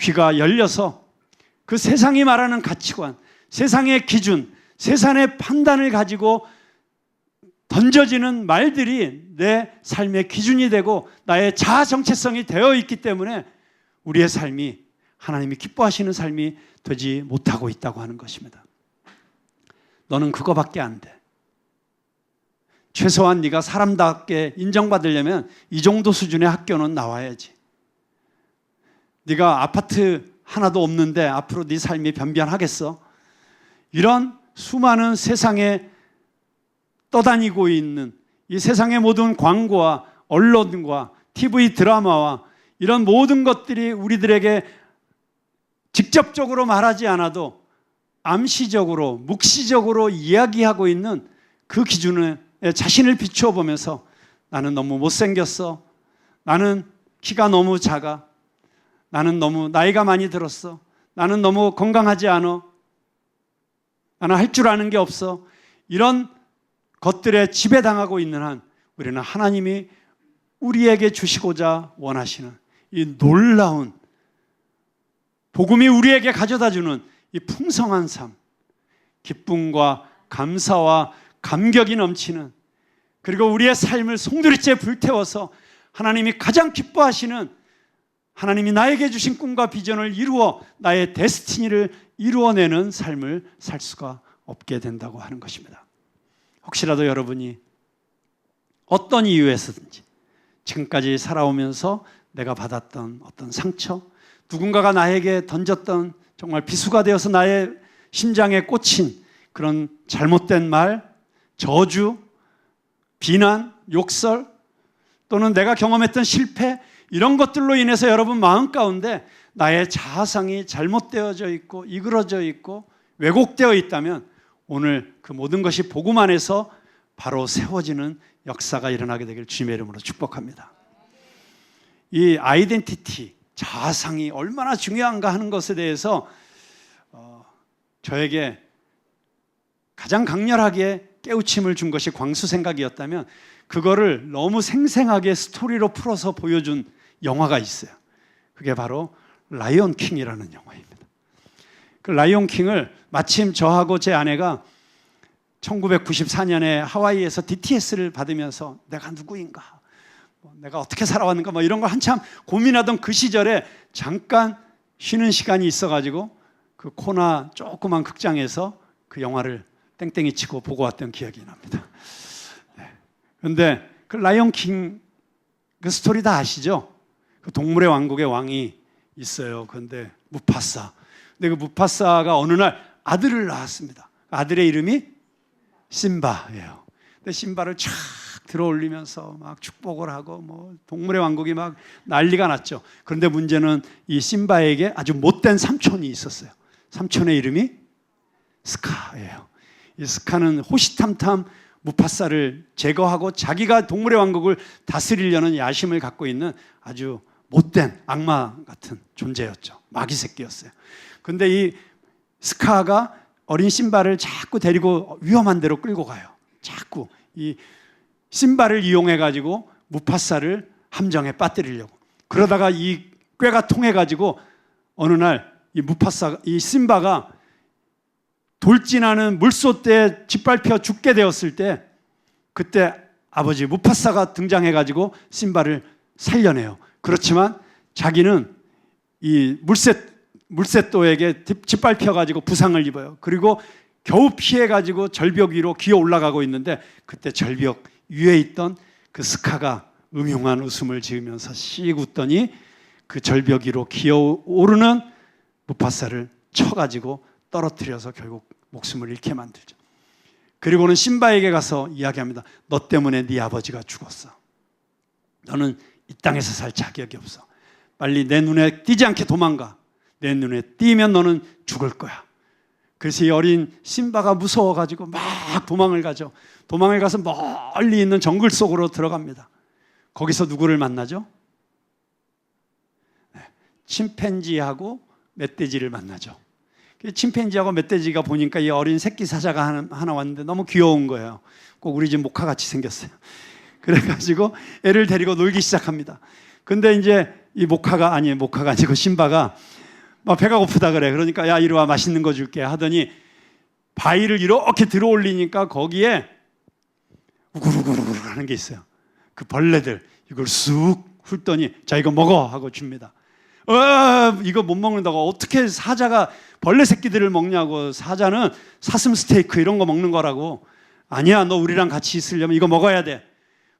Speaker 1: 귀가 열려서 그 세상이 말하는 가치관, 세상의 기준, 세상의 판단을 가지고 던져지는 말들이 내 삶의 기준이 되고 나의 자아 정체성이 되어 있기 때문에 우리의 삶이 하나님이 기뻐하시는 삶이 되지 못하고 있다고 하는 것입니다. 너는 그거밖에 안 돼. 최소한 네가 사람답게 인정받으려면 이 정도 수준의 학교는 나와야지. 네가 아파트 하나도 없는데 앞으로 네 삶이 변변하겠어? 이런 수많은 세상에 떠다니고 있는 이 세상의 모든 광고와 언론과 TV 드라마와 이런 모든 것들이 우리들에게 직접적으로 말하지 않아도 암시적으로, 묵시적으로 이야기하고 있는 그 기준에 자신을 비추어 보면서 나는 너무 못생겼어. 나는 키가 너무 작아. 나는 너무 나이가 많이 들었어. 나는 너무 건강하지 않아. 나는 할 줄 아는 게 없어. 이런 것들에 지배당하고 있는 한 우리는 하나님이 우리에게 주시고자 원하시는 이 놀라운 복음이 우리에게 가져다주는 이 풍성한 삶, 기쁨과 감사와 감격이 넘치는, 그리고 우리의 삶을 송두리째 불태워서 하나님이 가장 기뻐하시는, 하나님이 나에게 주신 꿈과 비전을 이루어 나의 데스티니를 이루어내는 삶을 살 수가 없게 된다고 하는 것입니다. 혹시라도 여러분이 어떤 이유에서든지 지금까지 살아오면서 내가 받았던 어떤 상처, 누군가가 나에게 던졌던 정말 비수가 되어서 나의 심장에 꽂힌 그런 잘못된 말, 저주, 비난, 욕설, 또는 내가 경험했던 실패, 이런 것들로 인해서 여러분 마음 가운데 나의 자아상이 잘못되어져 있고 이그러져 있고 왜곡되어 있다면 오늘 그 모든 것이 복음 안에서 바로 세워지는 역사가 일어나게 되길 주님의 이름으로 축복합니다. 이 아이덴티티, 자아상이 얼마나 중요한가 하는 것에 대해서 저에게 가장 강렬하게 깨우침을 준 것이 광수 생각이었다면 그거를 너무 생생하게 스토리로 풀어서 보여준 영화가 있어요. 그게 바로 라이온 킹이라는 영화입니다. 그 라이온 킹을 마침 저하고 제 아내가 1994년에 하와이에서 DTS를 받으면서 내가 누구인가, 내가 어떻게 살아왔는가 이런 걸 한참 고민하던 그 시절에 잠깐 쉬는 시간이 있어가지고 그 코나 조그만 극장에서 그 영화를 땡땡이 치고 보고 왔던 기억이 납니다. 그런데 그 라이온 킹 그 스토리 다 아시죠? 그 동물의 왕국의 왕이 있어요. 그런데 무파사. 근데 그 무파사가 어느 날 아들을 낳았습니다. 아들의 이름이 심바예요. 근데 심바를 쫙 들어올리면서 막 축복을 하고 동물의 왕국이 막 난리가 났죠. 그런데 문제는 이 심바에게 아주 못된 삼촌이 있었어요. 삼촌의 이름이 스카예요. 이 스카는 호시탐탐 무파사를 제거하고 자기가 동물의 왕국을 다스리려는 야심을 갖고 있는 아주 못된 악마 같은 존재였죠. 마귀 새끼였어요. 그런데 이 스카가 어린 심바를 자꾸 데리고 위험한 데로 끌고 가요. 자꾸 이 심바를 이용해 가지고 무파사를 함정에 빠뜨리려고. 그러다가 이 꾀가 통해 가지고 어느 날 이 심바가 돌진하는 물소대에 짓밟혀 죽게 되었을 때 그때 아버지 무파사가 등장해 가지고 심바를 살려내요. 그렇지만 자기는 이 물새또에게 짓밟혀 가지고 부상을 입어요. 그리고 겨우 피해 가지고 절벽 위로 기어 올라가고 있는데 그때 절벽 위에 있던 그 스카가 음흉한 웃음을 지으면서 씩 웃더니 그 절벽 위로 기어 오르는 무파사를 쳐가지고 떨어뜨려서 결국 목숨을 잃게 만들죠. 그리고는 심바에게 가서 이야기합니다. 너 때문에 네 아버지가 죽었어. 너는 이 땅에서 살 자격이 없어. 빨리 내 눈에 띄지 않게 도망가. 내 눈에 띄면 너는 죽을 거야. 그래서 이 어린 심바가 무서워가지고 막 도망을 가죠. 도망을 가서 멀리 있는 정글 속으로 들어갑니다. 거기서 누구를 만나죠? 침팬지하고 멧돼지를 만나죠. 침팬지하고 멧돼지가 보니까 이 어린 새끼 사자가 하나 왔는데 너무 귀여운 거예요. 꼭 우리 집 모카같이 생겼어요. 그래가지고 애를 데리고 놀기 시작합니다. 근데 이제 이 모카가 아니고 심바가 막 배가 고프다 그래. 그러니까 야, 이리 와, 맛있는 거 줄게 하더니 바위를 이렇게 들어 올리니까 거기에 우구르구르 하는 게 있어요. 그 벌레들 이걸 쑥 훑더니 자, 이거 먹어 하고 줍니다. 이거 못 먹는다고. 어떻게 사자가 벌레 새끼들을 먹냐고. 사자는 사슴 스테이크 이런 거 먹는 거라고. 아니야, 너 우리랑 같이 있으려면 이거 먹어야 돼.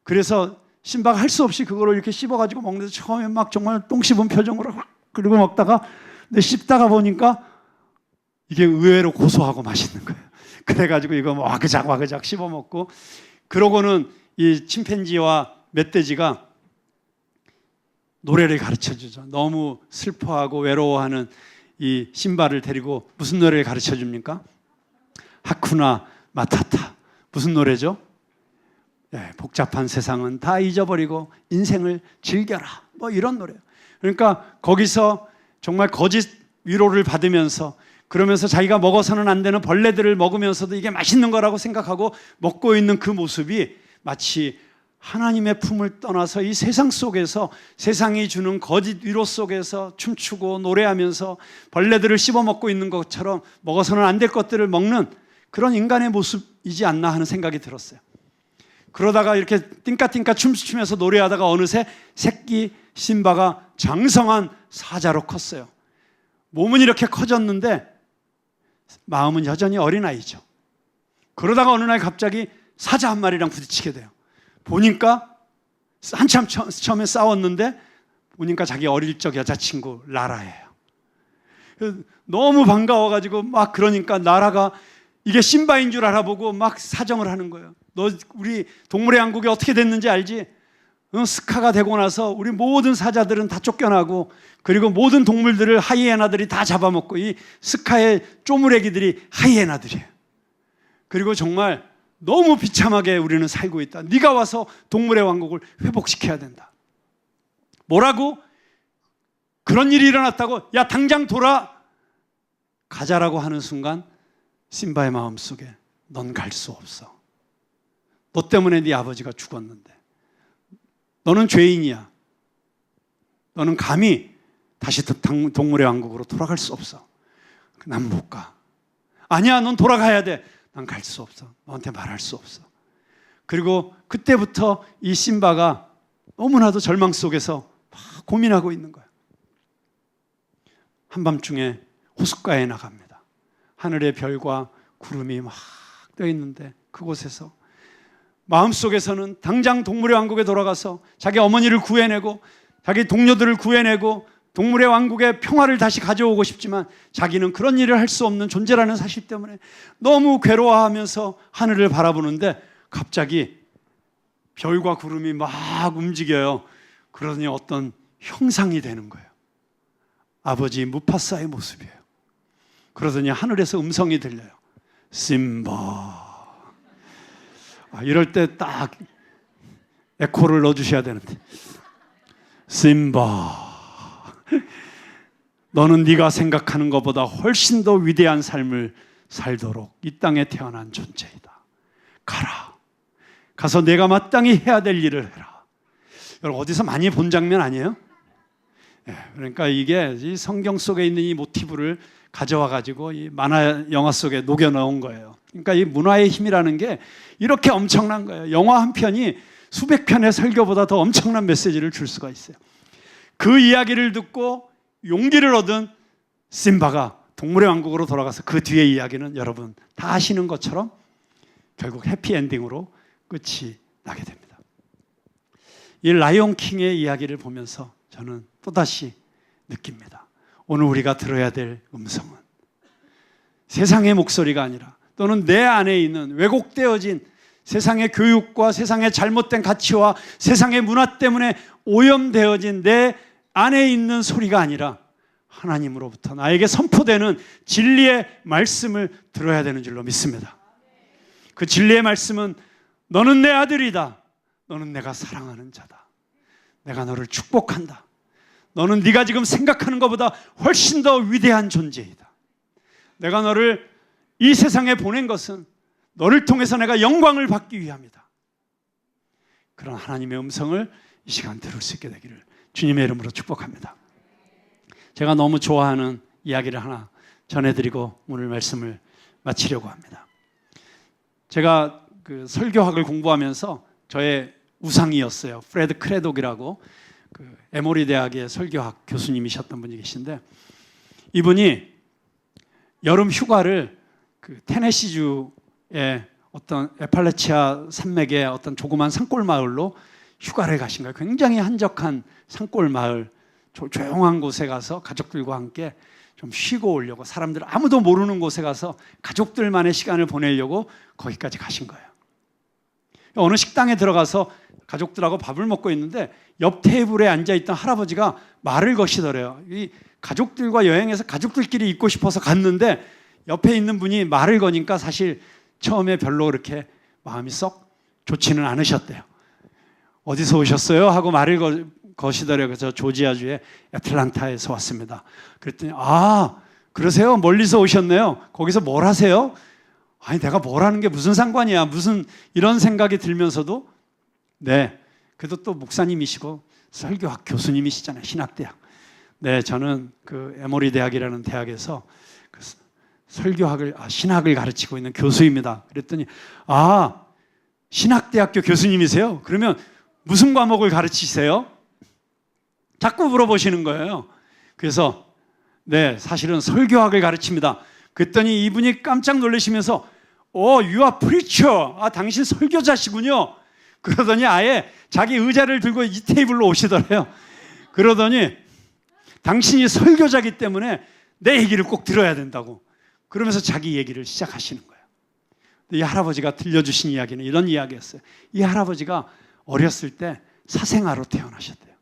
Speaker 1: 그래서 심바가 할 수 없이 그거를 이렇게 씹어가지고 먹는데 처음에 막 정말 똥 씹은 표정으로 그리고 먹다가 근데 씹다가 보니까 이게 의외로 고소하고 맛있는 거예요. 그래가지고 이거 와그작 씹어 먹고, 그러고는 이 침팬지와 멧돼지가 노래를 가르쳐 주죠. 너무 슬퍼하고 외로워하는 이 심바를 데리고 무슨 노래를 가르쳐 줍니까? 하쿠나 마타타. 무슨 노래죠? 네, 복잡한 세상은 다 잊어버리고 인생을 즐겨라. 뭐 이런 노래예요. 그러니까 거기서 정말 거짓 위로를 받으면서, 그러면서 자기가 먹어서는 안 되는 벌레들을 먹으면서도 이게 맛있는 거라고 생각하고 먹고 있는 그 모습이 마치 하나님의 품을 떠나서 이 세상 속에서, 세상이 주는 거짓 위로 속에서 춤추고 노래하면서 벌레들을 씹어먹고 있는 것처럼 먹어서는 안 될 것들을 먹는 그런 인간의 모습이지 않나 하는 생각이 들었어요. 그러다가 이렇게 띵까띵까 춤추면서 노래하다가 어느새 새끼 심바가 장성한 사자로 컸어요. 몸은 이렇게 커졌는데 마음은 여전히 어린아이죠. 그러다가 어느 날 갑자기 사자 한 마리랑 부딪히게 돼요. 보니까 한참 처음에 싸웠는데 보니까 자기 어릴 적 여자친구 라라예요. 너무 반가워가지고 막 그러니까 라라가 이게 심바인 줄 알아보고 막 사정을 하는 거예요. 너 우리 동물의 왕국이 어떻게 됐는지 알지? 스카가 되고 나서 우리 모든 사자들은 다 쫓겨나고, 그리고 모든 동물들을 하이에나들이 다 잡아먹고, 이 스카의 쪼무레기들이 하이에나들이에요. 그리고 정말 너무 비참하게 우리는 살고 있다. 네가 와서 동물의 왕국을 회복시켜야 된다. 뭐라고? 그런 일이 일어났다고? 야, 당장 돌아가자라고 하는 순간 심바의 마음속에 넌 갈 수 없어. 너 때문에 네 아버지가 죽었는데 너는 죄인이야. 너는 감히 다시 동물의 왕국으로 돌아갈 수 없어. 난 못 가. 아니야, 넌 돌아가야 돼. 난 갈 수 없어. 너한테 말할 수 없어. 그리고 그때부터 이 심바가 너무나도 절망 속에서 막 고민하고 있는 거야. 한밤중에 호숫가에 나갑니다. 하늘의 별과 구름이 막 떠 있는데 그곳에서 마음속에서는 당장 동물의 왕국에 돌아가서 자기 어머니를 구해내고 자기 동료들을 구해내고 동물의 왕국의 평화를 다시 가져오고 싶지만 자기는 그런 일을 할 수 없는 존재라는 사실 때문에 너무 괴로워하면서 하늘을 바라보는데 갑자기 별과 구름이 막 움직여요. 그러더니 어떤 형상이 되는 거예요. 아버지 무파사의 모습이에요. 그러더니 하늘에서 음성이 들려요. 심바. 이럴 때 딱 에코를 넣어주셔야 되는데. 심바, 너는 네가 생각하는 것보다 훨씬 더 위대한 삶을 살도록 이 땅에 태어난 존재이다. 가라. 가서 내가 마땅히 해야 될 일을 해라. 여러분, 어디서 많이 본 장면 아니에요? 그러니까 이게 이 성경 속에 있는 이 모티브를 가져와 가지고 이 만화 영화 속에 녹여 넣은 거예요. 그러니까 이 문화의 힘이라는 게 이렇게 엄청난 거예요. 영화 한 편이 수백 편의 설교보다 더 엄청난 메시지를 줄 수가 있어요. 그 이야기를 듣고 용기를 얻은 심바가 동물의 왕국으로 돌아가서 그 뒤의 이야기는 여러분 다 아시는 것처럼 결국 해피엔딩으로 끝이 나게 됩니다. 이 라이온 킹의 이야기를 보면서 저는 또다시 느낍니다. 오늘 우리가 들어야 될 음성은 세상의 목소리가 아니라 또는 내 안에 있는 왜곡되어진 세상의 교육과 세상의 잘못된 가치와 세상의 문화 때문에 오염되어진 내 안에 있는 소리가 아니라 하나님으로부터 나에게 선포되는 진리의 말씀을 들어야 되는 줄로 믿습니다. 그 진리의 말씀은 너는 내 아들이다. 너는 내가 사랑하는 자다. 내가 너를 축복한다. 너는 네가 지금 생각하는 것보다 훨씬 더 위대한 존재이다. 내가 너를 이 세상에 보낸 것은 너를 통해서 내가 영광을 받기 위함이다. 그런 하나님의 음성을 이 시간 들을 수 있게 되기를 주님의 이름으로 축복합니다. 제가 너무 좋아하는 이야기를 하나 전해드리고 오늘 말씀을 마치려고 합니다. 제가 그 설교학을 공부하면서 저의 우상이었어요. 프레드 크레독이라고 그 에모리 대학의 설교학 교수님이셨던 분이 계신데, 이분이 여름 휴가를 그 테네시주의 어떤 에팔레치아 산맥의 어떤 조그만 산골 마을로 휴가를 가신 거예요. 굉장히 한적한 산골 마을, 조용한 곳에 가서 가족들과 함께 좀 쉬고 오려고, 사람들 아무도 모르는 곳에 가서 가족들만의 시간을 보내려고 거기까지 가신 거예요. 어느 식당에 들어가서 가족들하고 밥을 먹고 있는데 옆 테이블에 앉아있던 할아버지가 말을 거시더래요. 이 가족들과 여행해서 가족들끼리 있고 싶어서 갔는데 옆에 있는 분이 말을 거니까 사실 처음에 별로 그렇게 마음이 썩 좋지는 않으셨대요. 어디서 오셨어요? 하고 말을 거시더래요. 그래서 조지아주의 애틀란타에서 왔습니다. 그랬더니 아, 그러세요? 멀리서 오셨네요. 거기서 뭘 하세요? 아니, 내가 뭘 하는 게 무슨 상관이야. 무슨 이런 생각이 들면서도, 네, 그래도 또 목사님이시고 설교학 교수님이시잖아요. 신학대학. 네, 저는 그 에모리 대학이라는 대학에서 그 설교학을, 신학을 가르치고 있는 교수입니다. 그랬더니 아, 신학대학교 교수님이세요? 그러면 무슨 과목을 가르치세요? 자꾸 물어보시는 거예요. 그래서 네, 사실은 설교학을 가르칩니다. 그랬더니 이분이 깜짝 놀라시면서 you are preacher. 당신 설교자시군요. 그러더니 아예 자기 의자를 들고 이 테이블로 오시더래요. 그러더니 당신이 설교자기 때문에 내 얘기를 꼭 들어야 된다고. 그러면서 자기 얘기를 시작하시는 거예요. 이 할아버지가 들려주신 이야기는 이런 이야기였어요. 이 할아버지가 어렸을 때 사생아로 태어나셨대요.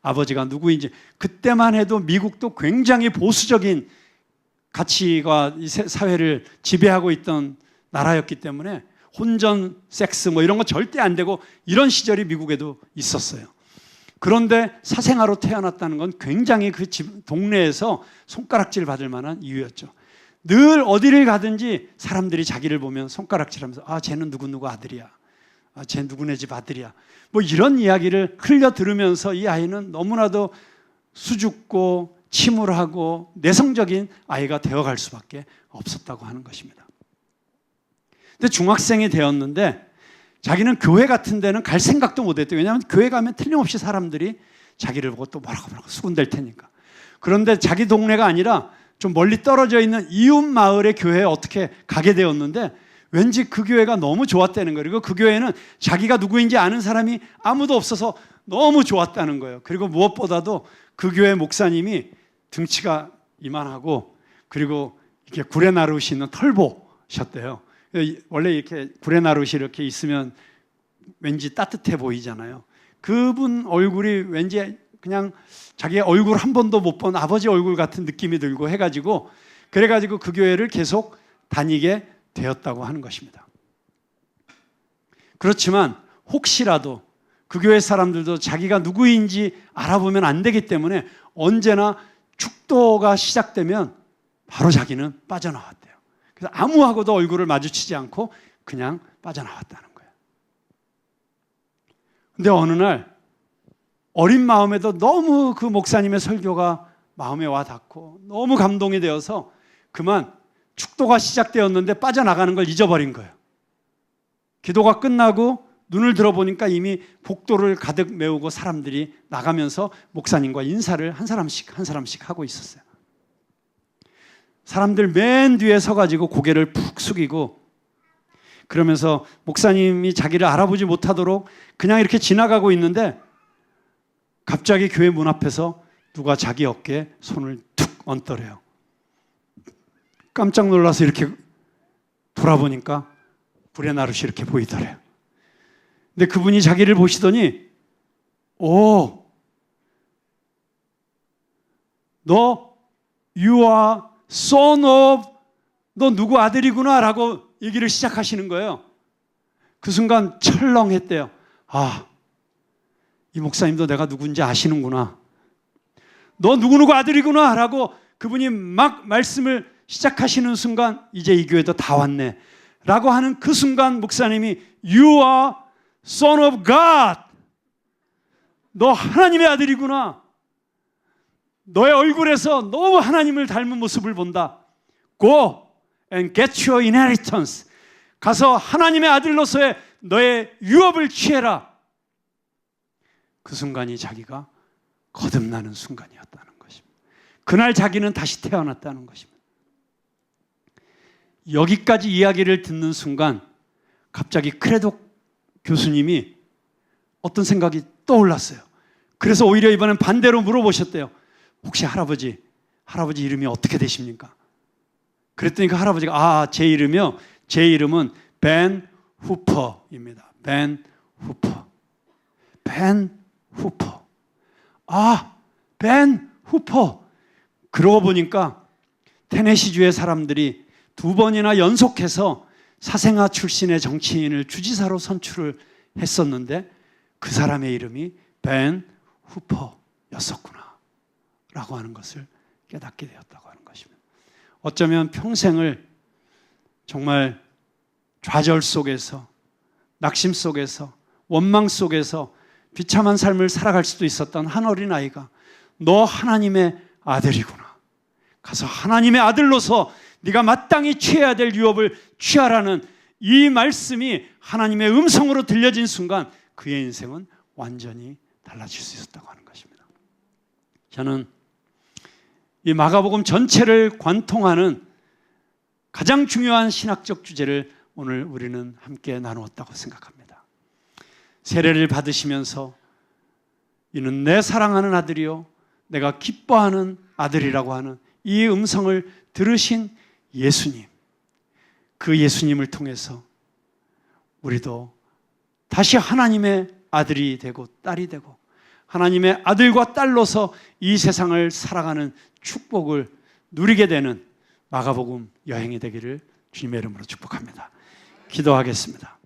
Speaker 1: 아버지가 누구인지, 그때만 해도 미국도 굉장히 보수적인 가치가 이 사회를 지배하고 있던 나라였기 때문에 혼전, 섹스 뭐 이런 거 절대 안 되고 이런 시절이 미국에도 있었어요. 그런데 사생아로 태어났다는 건 굉장히 그 집 동네에서 손가락질 받을 만한 이유였죠. 늘 어디를 가든지 사람들이 자기를 보면 손가락질하면서 쟤는 누구누구 아들이야. 쟤 누구네 집 아들이야. 뭐 이런 이야기를 흘려 들으면서 이 아이는 너무나도 수줍고 침울하고 내성적인 아이가 되어갈 수밖에 없었다고 하는 것입니다. 근데 중학생이 되었는데 자기는 교회 같은 데는 갈 생각도 못했대요. 왜냐하면 교회 가면 틀림없이 사람들이 자기를 보고 또 뭐라고 수군댈 테니까. 그런데 자기 동네가 아니라 좀 멀리 떨어져 있는 이웃 마을의 교회에 어떻게 가게 되었는데 왠지 그 교회가 너무 좋았다는 거예요. 그리고 그 교회는 자기가 누구인지 아는 사람이 아무도 없어서 너무 좋았다는 거예요. 그리고 무엇보다도 그 교회 목사님이 등치가 이만하고 그리고 이렇게 구레나룻이 있는 털보셨대요. 원래 이렇게 구레나룻이 이렇게 있으면 왠지 따뜻해 보이잖아요. 그분 얼굴이 왠지 그냥 자기 얼굴 한 번도 못 본 아버지 얼굴 같은 느낌이 들고 해가지고 그래가지고 그 교회를 계속 다니게 되었다고 하는 것입니다. 그렇지만 혹시라도 그 교회 사람들도 자기가 누구인지 알아보면 안 되기 때문에 언제나 축도가 시작되면 바로 자기는 빠져나왔대요. 그래서 아무하고도 얼굴을 마주치지 않고 그냥 빠져나왔다는 거예요. 근데 어느 날 어린 마음에도 너무 그 목사님의 설교가 마음에 와 닿고 너무 감동이 되어서 그만 축도가 시작되었는데 빠져나가는 걸 잊어버린 거예요. 기도가 끝나고 눈을 들어보니까 이미 복도를 가득 메우고 사람들이 나가면서 목사님과 인사를 한 사람씩 하고 있었어요. 사람들 맨 뒤에 서가지고 고개를 푹 숙이고 그러면서 목사님이 자기를 알아보지 못하도록 그냥 이렇게 지나가고 있는데 갑자기 교회 문 앞에서 누가 자기 어깨에 손을 툭 얹더래요. 깜짝 놀라서 이렇게 돌아보니까 불의 나룻이 이렇게 보이더래요. 근데 그분이 자기를 보시더니 오, 너 You are son of 너 누구 아들이구나 라고 얘기를 시작하시는 거예요. 그 순간 철렁했대요. 아, 이 목사님도 내가 누군지 아시는구나. 너 누구누구 아들이구나 라고 그분이 막 말씀을 시작하시는 순간 이제 이 교회도 다 왔네 라고 하는 그 순간 목사님이 You are son of God. 너 하나님의 아들이구나. 너의 얼굴에서 너무 하나님을 닮은 모습을 본다. Go and get your inheritance. 가서 하나님의 아들로서의 너의 유업을 취해라. 그 순간이 자기가 거듭나는 순간이었다는 것입니다. 그날 자기는 다시 태어났다는 것입니다. 여기까지 이야기를 듣는 순간 갑자기 크레도 교수님이 어떤 생각이 떠올랐어요. 그래서 오히려 이번엔 반대로 물어보셨대요. 혹시 할아버지 이름이 어떻게 되십니까? 그랬더니 그 할아버지가 제 이름이요? 제 이름은 벤 후퍼입니다. 벤 후퍼. 벤 후퍼. 벤 후퍼. 그러고 보니까 테네시주의 사람들이 2번이나 연속해서 사생아 출신의 정치인을 주지사로 선출을 했었는데 그 사람의 이름이 벤 후퍼였었구나 라고 하는 것을 깨닫게 되었다고 하는 것입니다. 어쩌면 평생을 정말 좌절 속에서, 낙심 속에서, 원망 속에서 비참한 삶을 살아갈 수도 있었던 한 어린아이가 너 하나님의 아들이구나. 가서 하나님의 아들로서 네가 마땅히 취해야 될 유업을 취하라는 이 말씀이 하나님의 음성으로 들려진 순간 그의 인생은 완전히 달라질 수 있었다고 하는 것입니다. 저는 이 마가복음 전체를 관통하는 가장 중요한 신학적 주제를 오늘 우리는 함께 나누었다고 생각합니다. 세례를 받으시면서 이는 내 사랑하는 아들이요 내가 기뻐하는 아들이라고 하는 이 음성을 들으신 예수님, 그 예수님을 통해서 우리도 다시 하나님의 아들이 되고 딸이 되고 하나님의 아들과 딸로서 이 세상을 살아가는 축복을 누리게 되는 마가복음 여행이 되기를 주님의 이름으로 축복합니다. 기도하겠습니다.